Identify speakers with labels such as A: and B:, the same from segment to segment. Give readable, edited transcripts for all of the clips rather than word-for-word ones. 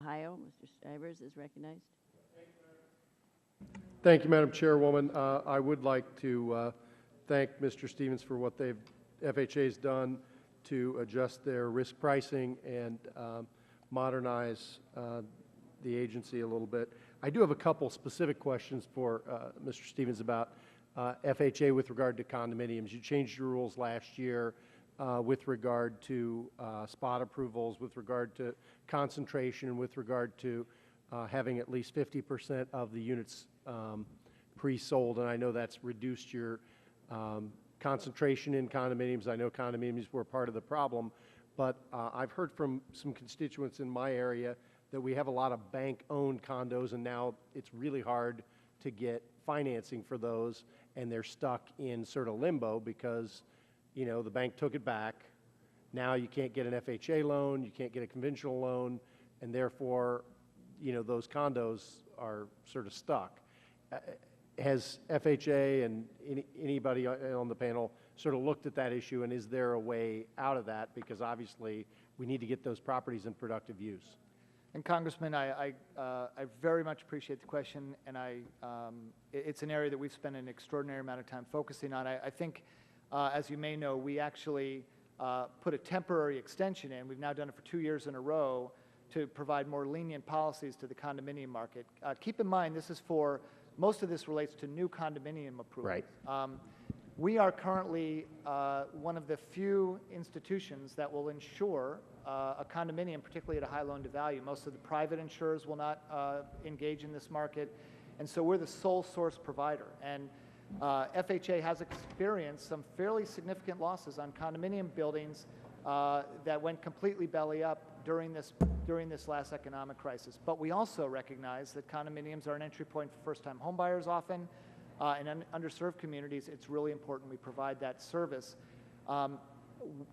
A: Ohio. Mr. Stivers is recognized.
B: Thank you, Madam Chairwoman. I would like to thank Mr. Stevens for what FHA's done to adjust their risk pricing and modernize the agency a little bit. I do have a couple specific questions for Mr. Stevens about FHA with regard to condominiums. You changed your rules last year with regard to spot approvals, with regard to concentration, and with regard to having at least 50% of the units pre-sold, and I know that's reduced your concentration in condominiums. I know condominiums were part of the problem, but I've heard from some constituents in my area that we have a lot of bank-owned condos, and now it's really hard to get financing for those, and they're stuck in sort of limbo because, you know, the bank took it back. Now you can't get an FHA loan, you can't get a conventional loan, and therefore, you know, those condos are sort of stuck. Has FHA and anybody on the panel sort of looked at that issue, and is there a way out of that? Because obviously we need to get those properties in productive use.
C: And Congressman, I very much appreciate the question, and it's an area that we've spent an extraordinary amount of time focusing on. I think, as you may know, we actually put a temporary extension in. We've now done it for 2 years in a row to provide more lenient policies to the condominium market. Keep in mind, most of this relates to new condominium approvals.
B: Right.
C: We are currently one of the few institutions that will insure a condominium, particularly at a high loan-to-value. Most of the private insurers will not engage in this market, and so we're the sole source provider. And FHA has experienced some fairly significant losses on condominium buildings that went completely belly up during this last economic crisis. But we also recognize that condominiums are an entry point for first-time homebuyers often. In underserved communities, it's really important we provide that service.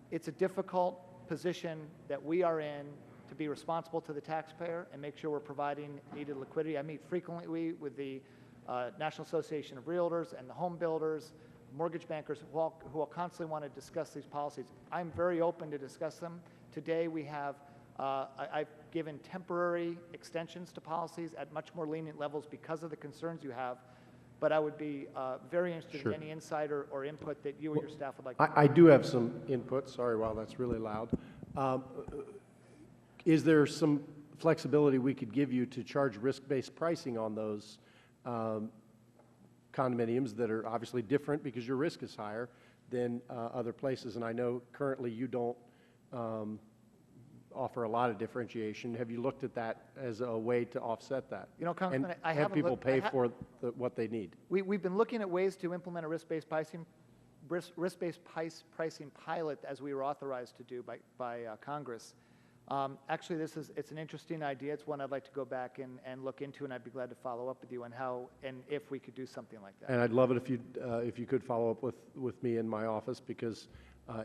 C: It's a difficult position that we are in to be responsible to the taxpayer and make sure we're providing needed liquidity. I meet frequently with the National Association of Realtors and the home builders, mortgage bankers who will constantly want to discuss these policies. I'm very open to discuss them. Today we have, I've given temporary extensions to policies at much more lenient levels because of the concerns you have, but I would be very interested in any insight or input that you or your staff would like to
B: I do have some input. Sorry, wow, that's really loud. Is there some flexibility we could give you to charge risk-based pricing on those condominiums that are obviously different because your risk is higher than other places? And I know currently you don't offer a lot of differentiation. Have you looked at that as a way to offset that?
C: You know, Congressman,
B: and have people pay for what they need?
C: We've been looking at ways to implement a risk-based pricing pilot as we were authorized to do by Congress. Actually, it's an interesting idea. It's one I'd like to go back and look into, and I'd be glad to follow up with you on how and if we could do something like that.
B: And I'd love it if you could follow up with me in my office, because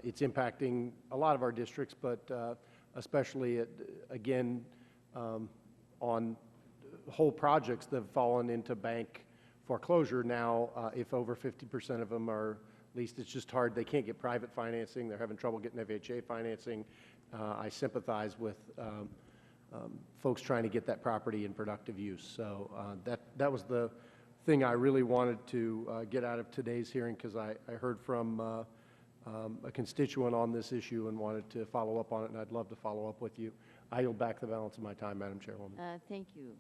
B: it's impacting a lot of our districts, but especially again on whole projects that have fallen into bank foreclosure now. If over 50% of them are leased, it's just hard. They can't get private financing. They're having trouble getting FHA financing. I sympathize with folks trying to get that property in productive use. So that was the thing I really wanted to get out of today's hearing, because I heard from a constituent on this issue and wanted to follow up on it, and I'd love to follow up with you. I yield back the balance of my time, Madam Chairwoman.
A: Thank you.